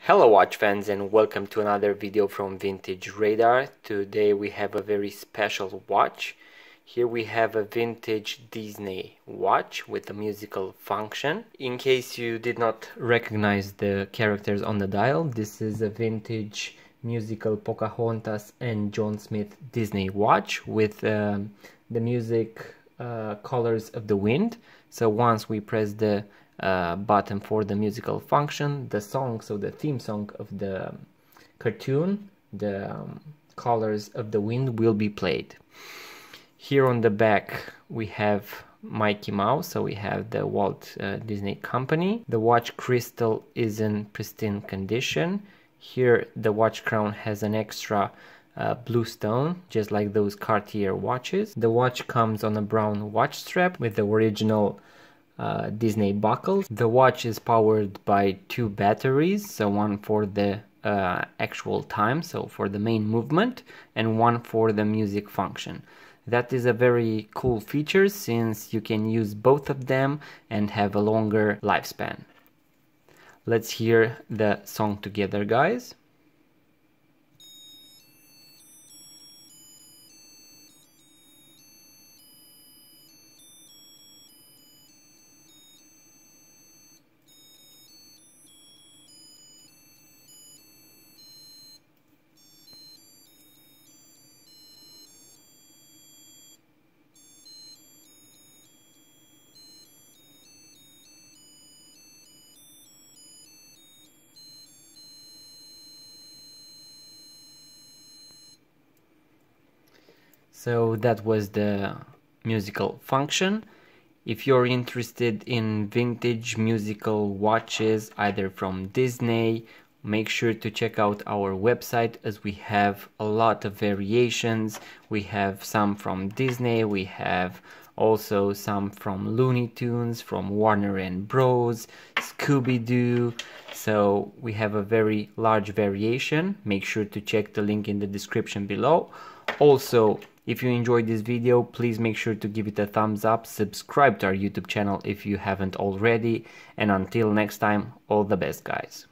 Hello watch fans and welcome to another video from Vintage Radar. Today we have a very special watch. Here we have a vintage Disney watch with a musical function. In case you did not recognize the characters on the dial, this is a vintage musical Pocahontas and John Smith Disney watch with the music Colors of the Wind. So once we press the button for the musical function, the song, so the theme song of the cartoon, the Colors of the Wind, will be played. Here on the back we have Mickey Mouse, so we have the Walt Disney Company. The watch crystal is in pristine condition. Here the watch crown has an extra blue stone, just like those Cartier watches. The watch comes on a brown watch strap with the original Disney buckles. The watch is powered by two batteries, so one for the actual time, so for the main movement, and one for the music function. That is a very cool feature since you can use both of them and have a longer lifespan. Let's hear the song together, guys. So that was the musical function. If you're interested in vintage musical watches, either from Disney, make sure to check out our website, as we have a lot of variations. We have some from Disney, we have also some from Looney Tunes, from Warner and Bros, Scooby-Doo. So we have a very large variation. Make sure to check the link in the description below. Also, if you enjoyed this video, please make sure to give it a thumbs up, subscribe to our YouTube channel if you haven't already, and until next time, all the best, guys.